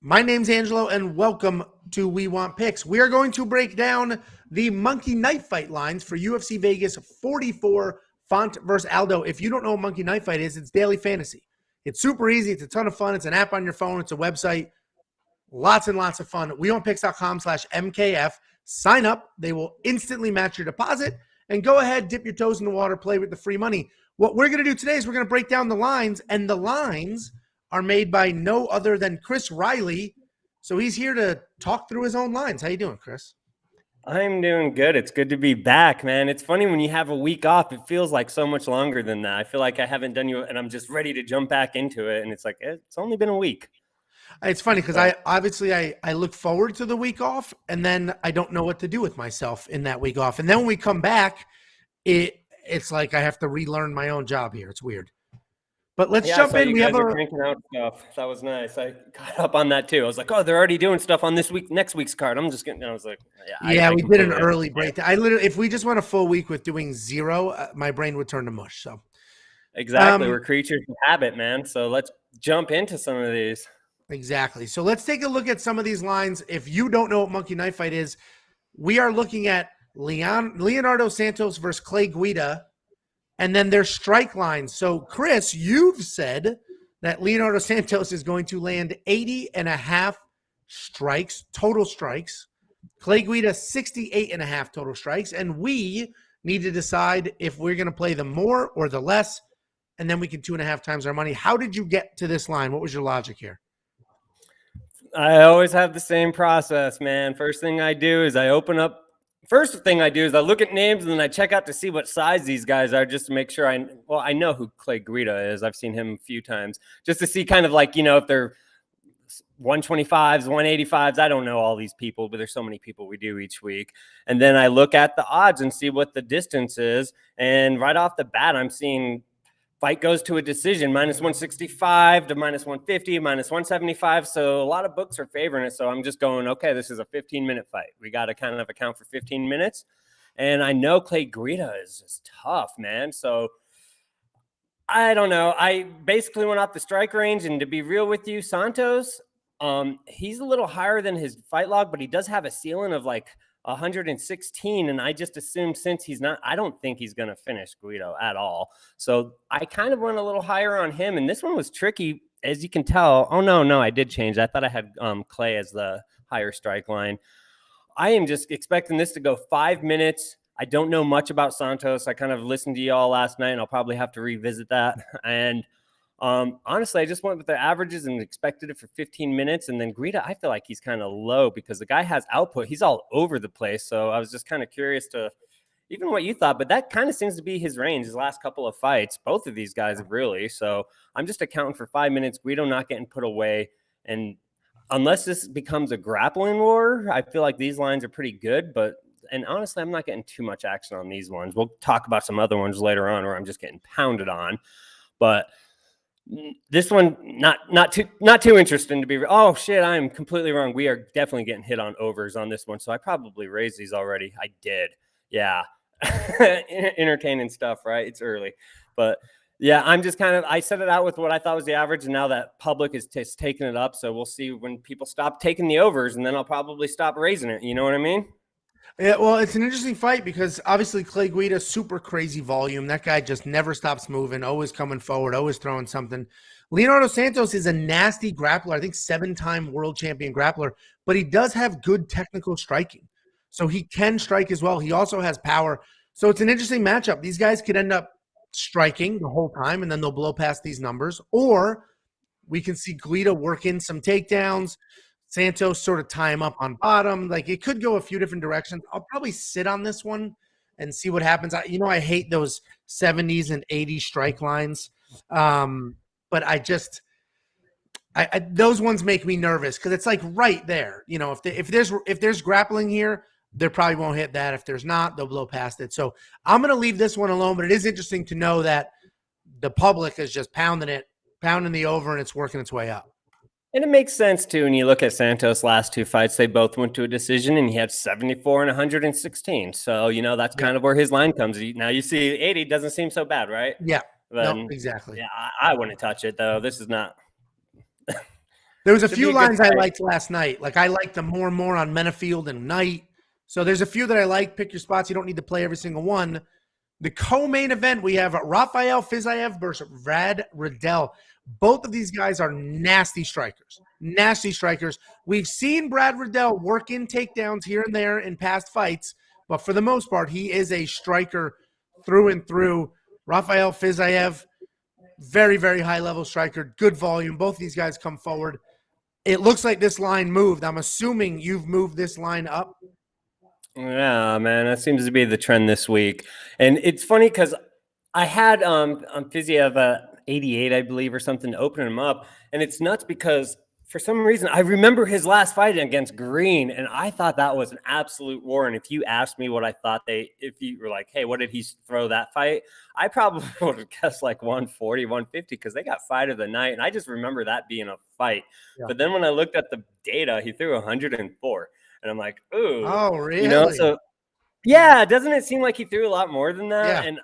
My name's Angelo, and welcome to We Want Picks. We are going to break down the Monkey Knife Fight lines for UFC Vegas 44, Font versus Aldo. If you don't know what Monkey Knife Fight is, it's daily fantasy. It's super easy. It's a ton of fun. It's an app on your phone. It's a website. Lots and lots of fun. wewantpicks.com/MKF. Sign up. They will instantly match your deposit. And go ahead, dip your toes in the water, play with the free money. What we're going to do today is we're going to break down the lines, and the lines are made by no other than Chris Reilly. So he's here to talk through his own lines. How you doing, Chris? I'm doing good. It's good to be back, man. It's funny when you have a week off, it feels like so much longer than that. I feel like I haven't done you, and I'm just ready to jump back into it. And it's like, it's only been a week. It's funny because I look forward to the week off, and then I don't know what to do with myself in that week off. And then when we come back, it's like I have to relearn my own job here. It's weired. But let's jump in. We have cranking out stuff. That was nice. I caught up on that too. I was like, oh, they're already doing stuff on next week's card. I'm just getting. I was like, yeah. We did an early break. I literally, if we just went a full week with doing zero, my brain would turn to mush. So exactly, we're creatures of habit, man. So let's jump into some of these. Exactly. So let's take a look at some of these lines. If you don't know what Monkey Knife Fight is, we are looking at Leonardo Santos versus Clay Guida. And then there's strike lines. So, Chris, you've said that Leonardo Santos is going to land 80.5 strikes, total strikes. Clay Guida, 68.5 total strikes. And we need to decide if we're going to play the more or the less, and then we can 2.5 times our money. How did you get to this line? What was your logic here? I always have the same process, man. First thing I do is I look at names and then I check out to see what size these guys are just to make sure I know who Clay Guida is. I've seen him a few times just to see kind of like, if they're 125s, 185s. I don't know all these people, but there's so many people we do each week. And then I look at the odds and see what the distance is. And right off the bat, I'm seeing fight goes to a decision, -165 to -150, -175. So a lot of books are favoring it. So I'm just going, okay, this is a 15-minute fight. We got to kind of account for 15 minutes. And I know Clay Guida is just tough, man. So I don't know. I basically went off the strike range. And to be real with you, Santos, he's a little higher than his fight log, but he does have a ceiling of like 116, and I just assumed since he's not, I don't think he's going to finish Guido at all. So I kind of went a little higher on him, and this one was tricky, as you can tell. Oh, no, I did change. I thought I had Clay as the higher strike line. I am just expecting this to go 5 minutes. I don't know much about Santos. I kind of listened to y'all last night, and I'll probably have to revisit that. And honestly, I just went with the averages and expected it for 15 minutes. And then Guida, I feel like he's kind of low because the guy has output. He's all over the place. So I was just kind of curious to even what you thought, but that kind of seems to be his range, his last couple of fights. Both of these guys really. So I'm just accounting for 5 minutes. Guido not getting put away. And unless this becomes a grappling war, I feel like these lines are pretty good. And honestly, I'm not getting too much action on these ones. We'll talk about some other ones later on where I'm just getting pounded on. But this one, not too interesting to be. Oh shit, I'm completely wrong. We are definitely getting hit on overs on this one, so I probably raised these already. I did, yeah. Entertaining stuff, right? It's early, but yeah, I'm just I set it out with what I thought was the average, and now that public is just taking it up. So we'll see when people stop taking the overs, and then I'll probably stop raising it. You know what I mean? Yeah, well, it's an interesting fight because obviously Clay Guida, super crazy volume. That guy just never stops moving, always coming forward, always throwing something. Leonardo Santos is a nasty grappler. I think 7-time world champion grappler, but he does have good technical striking. So he can strike as well. He also has power. So it's an interesting matchup. These guys could end up striking the whole time, and then they'll blow past these numbers. Or we can see Guida work in some takedowns, Santos sort of tie him up on bottom. Like, it could go a few different directions. I'll probably sit on this one and see what happens. I hate those 70s and 80s strike lines. But those ones make me nervous because it's like right there. If there's grappling here, they probably won't hit that. If there's not, they'll blow past it. So I'm going to leave this one alone, but it is interesting to know that the public is just pounding the over, and it's working its way up. And it makes sense, too, when you look at Santos' last two fights. They both went to a decision, and he had 74 and 116. So, that's kind of where his line comes. Now, you see 80 doesn't seem so bad, right? Yeah, no, exactly. Yeah, I wouldn't touch it, though. This is not There was a Should be few good lines I fight. liked last night. Like I liked them more and more on Menafield and Knight. So there's a few that I like. Pick your spots. You don't need to play every single one. The co-main event, we have Rafael Fiziev versus Riddell. Both of these guys are nasty strikers. Nasty strikers. We've seen Brad Riddell work in takedowns here and there in past fights, but for the most part, he is a striker through and through. Rafael Fiziev, very, very high-level striker, good volume. Both of these guys come forward. It looks like this line moved. I'm assuming you've moved this line up. Yeah, man, that seems to be the trend this week. And it's funny because I had Fiziev 88, I believe, or something to open him up. And it's nuts because for some reason I remember his last fight against Green, and I thought that was an absolute war. And if you asked me what I thought if you were like, hey, what did he throw that fight? I probably would have guessed like 140, 150 because they got fight of the night. And I just remember that being a fight. Yeah. But then when I looked at the data, he threw 104. And I'm like, ooh. Oh, really? You know, so yeah, doesn't it seem like he threw a lot more than that? Yeah. And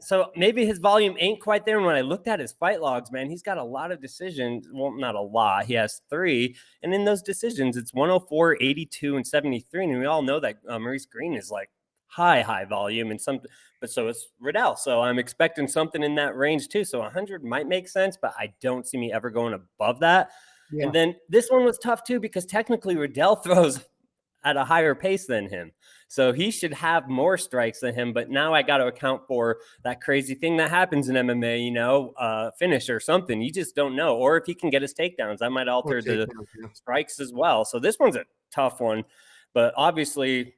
so maybe his volume ain't quite there. And when I looked at his fight logs, man, he's got a lot of decisions. Well, not a lot. He has 3. And in those decisions, it's 104, 82, and 73. And we all know that Maurice Green is like high volume and something. But so is Riddell. So I'm expecting something in that range too. So 100 might make sense, but I don't see me ever going above that. Yeah. And then this one was tough too, because technically Riddell throws at a higher pace than him. So he should have more strikes than him. But now I got to account for that crazy thing that happens in MMA, you know, finish or something. You just don't know. Or if he can get his takedowns, that might alter the strikes as well. So this one's a tough one. But obviously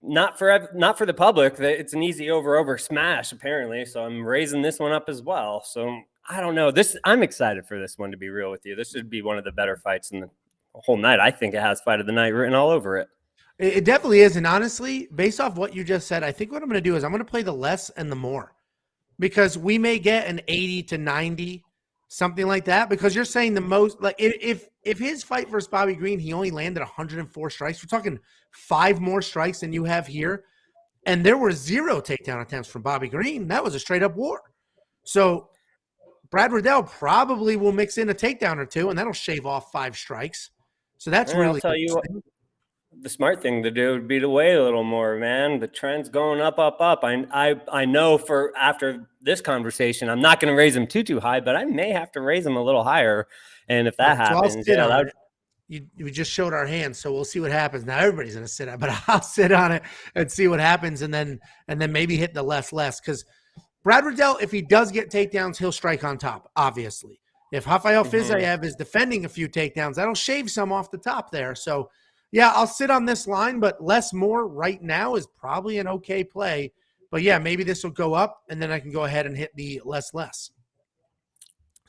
not for the public. It's an easy over smash, apparently. So I'm raising this one up as well. So I don't know. I'm excited for this one, to be real with you. This should be one of the better fights in the whole night. I think it has fight of the night written all over it. It definitely is. And honestly, based off what you just said, I think what I'm going to do is I'm going to play the less and the more, because we may get an 80 to 90, something like that. Because you're saying the most, like if his fight versus Bobby Green, he only landed 104 strikes. We're talking 5 more strikes than you have here. And there were 0 takedown attempts from Bobby Green. That was a straight up war. So Brad Riddell probably will mix in a takedown or 2, and that'll shave off 5 strikes. So that's really, I'll tell you what, the smart thing to do would be to wait a little more, man. The trend's going up. I know for after this conversation, I'm not going to raise him too high, but I may have to raise him a little higher. And if that happens, we just showed our hands, so we'll see what happens. Now everybody's going to sit on it, but I'll sit on it and see what happens, and then maybe hit the less, because Brad Riddell, if he does get takedowns, he'll strike on top, obviously. If Rafael Fiziev is defending a few takedowns, that'll shave some off the top there. So, yeah, I'll sit on this line, but less more right now is probably an okay play. But, yeah, maybe this will go up, and then I can go ahead and hit the less.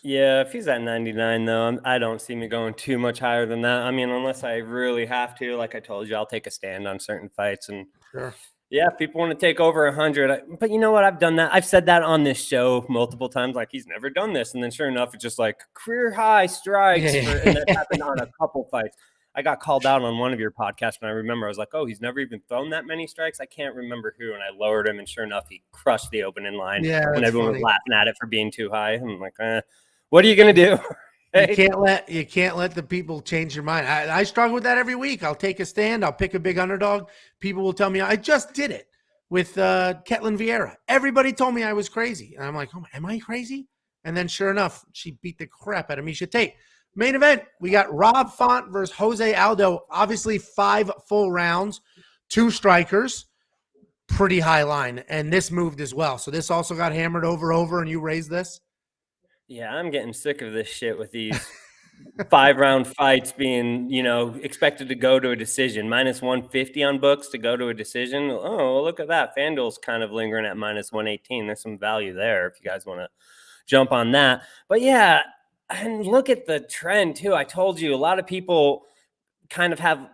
Yeah, if he's at 99, though, I don't see me going too much higher than that. I mean, unless I really have to. Like I told you, I'll take a stand on certain fights. And sure. Yeah, if people want to take over 100. But you know what? I've done that. I've said that on this show multiple times. Like, he's never done this. And then sure enough, it's just like career high strikes. And that happened on a couple fights. I got called out on one of your podcasts, and I remember I was like, oh, he's never even thrown that many strikes. I can't remember who. And I lowered him, and sure enough, he crushed the opening line when everyone was laughing at it for being too high. I'm like, what are you going to do? You can't let the people change your mind. I struggle with that every week. I'll take a stand. I'll pick a big underdog. People will tell me I just did it with Ketlin Vieira. Everybody told me I was crazy, and I'm like, oh, am I crazy? And then sure enough, she beat the crap out of Miesha Tate. Main event, we got Rob Font versus Jose Aldo. Obviously 5 full rounds, 2 strikers, pretty high line, and this moved as well. So this also got hammered over, and you raised this. Yeah, I'm getting sick of this shit with these 5-round fights being, expected to go to a decision. Minus 150 on books to go to a decision. Oh, well, look at that. FanDuel's kind of lingering at minus 118. There's some value there if you guys want to jump on that. But yeah, and look at the trend too. I told you a lot of people kind of have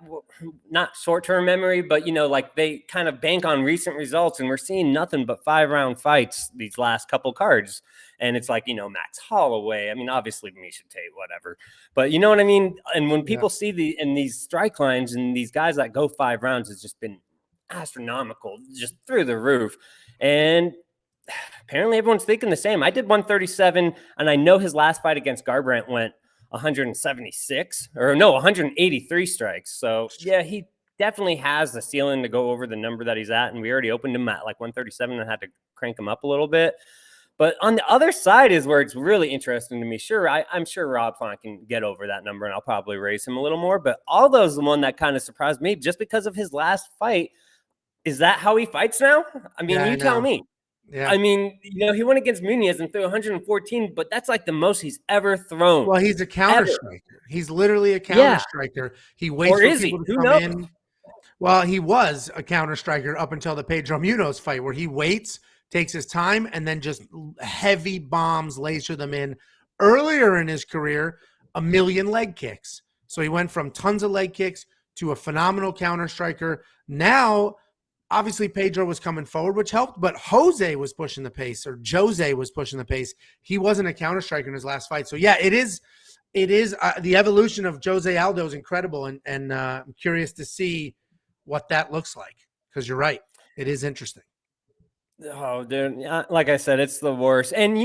not short-term memory, but like they kind of bank on recent results, and we're seeing nothing but 5-round fights these last couple cards. And it's like, Max Holloway. I mean, obviously Miesha Tate, whatever, but you know what I mean? And when people see these strike lines and these guys that go 5 rounds, it's just been astronomical, just through the roof. And apparently everyone's thinking the same. I did 137, and I know his last fight against Garbrandt went 176 or no, 183 strikes. So yeah, he definitely has the ceiling to go over the number that he's at. And we already opened him at like 137 and had to crank him up a little bit. But on the other side is where it's really interesting to me. Sure, I'm sure Rob Font can get over that number, and I'll probably raise him a little more. But Aldo's the one that kind of surprised me just because of his last fight. Is that how he fights now? I mean, you tell me. Yeah. I mean, he went against Muniz and threw 114, but that's like the most he's ever thrown. Well, he's a counter striker. He's literally a counter striker. He waits for people to come in. Well, he was a counter striker up until the Pedro Munoz fight, where he waits, takes his time, and then just heavy bombs, laser them in. Earlier in his career, 1 million leg kicks. So he went from tons of leg kicks to a phenomenal counter striker. Now, obviously, Pedro was coming forward, which helped, but Jose was pushing the pace, or Jose was pushing the pace. He wasn't a counter striker in his last fight. So yeah, it is the evolution of Jose Aldo is incredible, and I'm curious to see what that looks like, because you're right, it is interesting. Oh, dude, like I said, it's the worst. And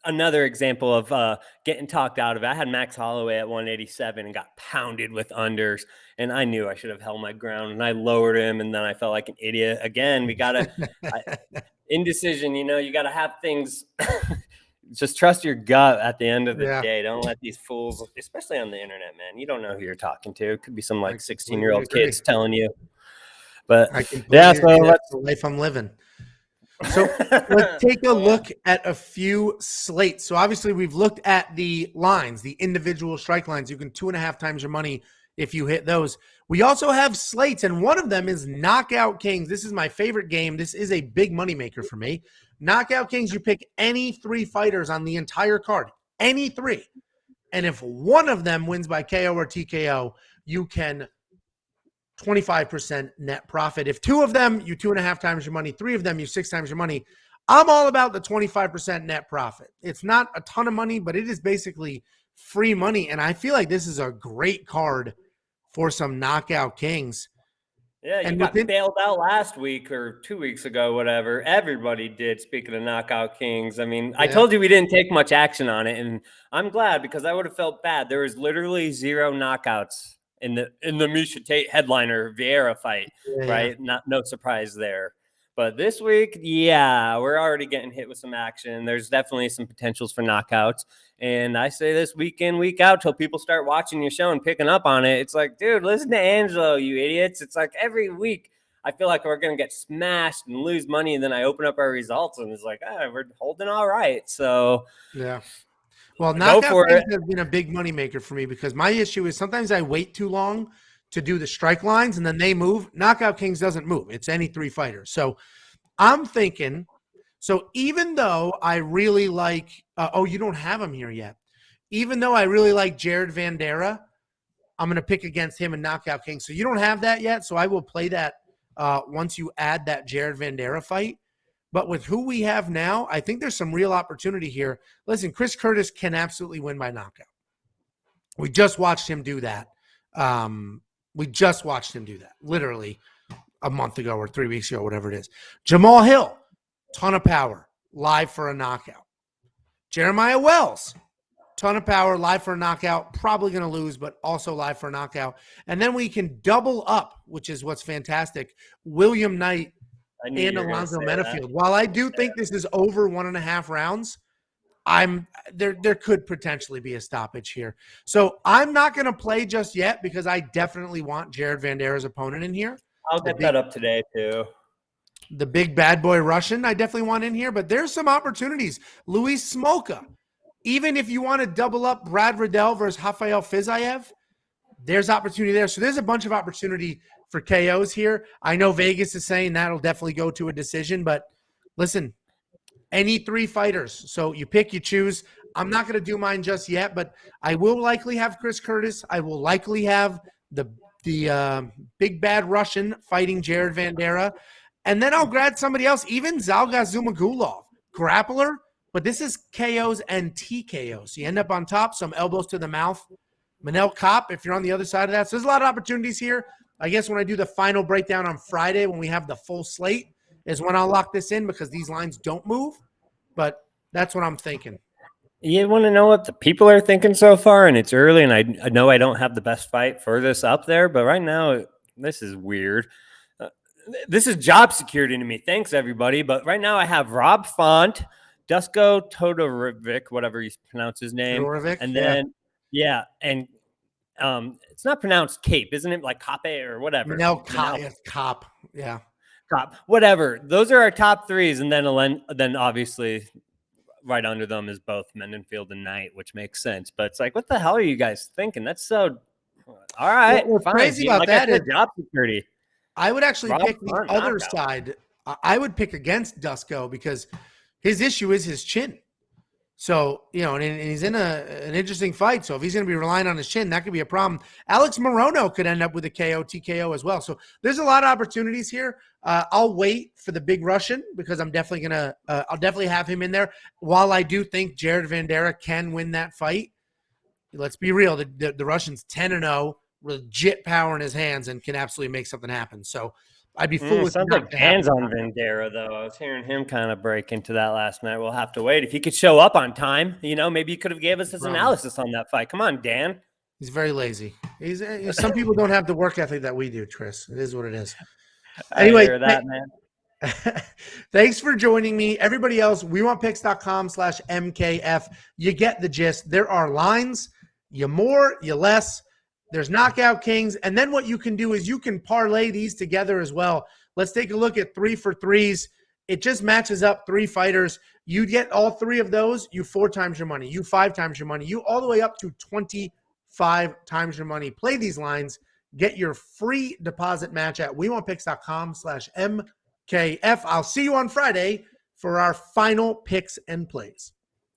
another example of getting talked out of it. I had Max Holloway at 187 and got pounded with unders, and I knew I should have held my ground, and I lowered him, and then I felt like an idiot again. We gotta indecision. You gotta have things. Just trust your gut at the end of the day. Don't let these fools, especially on the internet, man. You don't know who you're talking to. It could be some like 16-year-old kids telling you. But yeah, so that's the life I'm living. So let's take a look at a few slates. So obviously we've looked at the lines, the individual strike lines. You can 2.5 times your money if you hit those. We also have slates, and one of them is Knockout Kings. This is my favorite game. This is a big moneymaker for me. Knockout Kings, you pick any 3 fighters on the entire card, any 3. And if one of them wins by KO or TKO, you can 25% net profit. If 2 of them, you 2.5 times your money. 3 of them, you 6 times your money. I'm all about the 25% net profit. It's not a ton of money, but it is basically free money. And I feel like this is a great card for some Knockout Kings. Yeah, you got bailed out last week or 2 weeks ago, whatever. Everybody did, speaking of Knockout Kings. I mean, I told you we didn't take much action on it, and I'm glad, because I would have felt bad. There was literally 0 knockouts in the Misha Tate headliner Vieira fight, right? No surprise there. But this week, yeah, we're already getting hit with some action. There's definitely some potentials for knockouts. And I say this week in, week out, till people start watching your show and picking up on it. It's like, dude, listen to Angelo, you idiots. It's like every week I feel like we're going to get smashed and lose money. And then I open up our results and it's like, we're holding all right. So, yeah. Well, Knockout Kings has been a big moneymaker for me, because my issue is sometimes I wait too long to do the strike lines and then they move. Knockout Kings doesn't move. It's any 3 fighters. So I'm thinking, so even though I really like, you don't have him here yet. Even though I really like Jared Vanderaa, I'm going to pick against him in Knockout Kings. So you don't have that yet. So I will play that once you add that Jared Vanderaa fight. But with who we have now, I think there's some real opportunity here. Listen, Chris Curtis can absolutely win by knockout. We just watched him do that. Literally a month ago or 3 weeks ago, whatever it is. Jamal Hill, ton of power, live for a knockout. Jeremiah Wells, ton of power, live for a knockout. Probably going to lose, but also live for a knockout. And then we can double up, which is what's fantastic. William Knight and Alonzo Menafield. While I do think this is over 1.5 rounds, there could potentially be a stoppage here. So I'm not going to play just yet, because I definitely want Jared Vandeera's opponent in here. I'll get that up today too. The big bad boy Russian, I definitely want in here, but there's some opportunities. Luis Smolka. Even if you want to double up Brad Riddell versus Rafael Fizzaev, there's opportunity there. So there's a bunch of opportunity for KOs here. I know Vegas is saying that'll definitely go to a decision, but listen, any 3 fighters. So you pick, you choose. I'm not going to do mine just yet, but I will likely have Chris Curtis. I will likely have the big bad Russian fighting Jared Vanderaa. And then I'll grab somebody else, even Zalga Zumagulov, grappler. But this is KOs and TKOs. So you end up on top, some elbows to the mouth. Manel Kopp, if you're on the other side of that. So there's a lot of opportunities here. I guess when I do the final breakdown on Friday, when we have the full slate, is when I'll lock this in, because these lines don't move. But that's what I'm thinking. You want to know what the people are thinking so far? And it's early, and I know I don't have the best fight furthest up there, but right now, this is weird. This is job security to me. Thanks, everybody. But right now, I have Rob Font, Dusko Todorovic, whatever you pronounce his name. Todorovic, And yeah. then, yeah, and it's not pronounced Cape, isn't it? Like Cape or whatever. Manel Cop, yeah. Cop, whatever. Those are our top threes. And then obviously, right under them is both Mendenfield and Knight, which makes sense. But it's like, what the hell are you guys thinking? That's so. All right, What's fine. crazy about like that I said, is job security. I would actually Rob pick the Font other knockout. side. I would pick against Dusko because his issue is his chin. So, and he's in an interesting fight. So if he's going to be relying on his chin, that could be a problem. Alex Morono could end up with a KO, TKO as well. So there's a lot of opportunities here. I'll wait for the big Russian because I'm definitely going to I'll definitely have him in there. While I do think Jared Vanderaa can win that fight, let's be real. The Russian's 10-0, legit power in his hands, and can absolutely make something happen. So I'd be foolish. Sounds like hands on Vanderaa, though. I was hearing him kind of break into that last night. We'll have to wait. If he could show up on time, maybe he could have gave us his analysis on that fight. Come on, Dan. He's very lazy. Some people don't have the work ethic that we do, Chris. It is what it is. Anyway, I hear that, man. Thanks for joining me. Everybody else, wewantpicks.com/MKF. You get the gist. There are lines. You more, you less. There's Knockout Kings. And then what you can do is you can parlay these together as well. Let's take a look at 3 for 3s. It just matches up 3 fighters. You get all 3 of those, you 4 times your money. You 5 times your money. You all the way up to 25 times your money. Play these lines. Get your free deposit match at wewantpicks.com/MKF. I'll see you on Friday for our final picks and plays.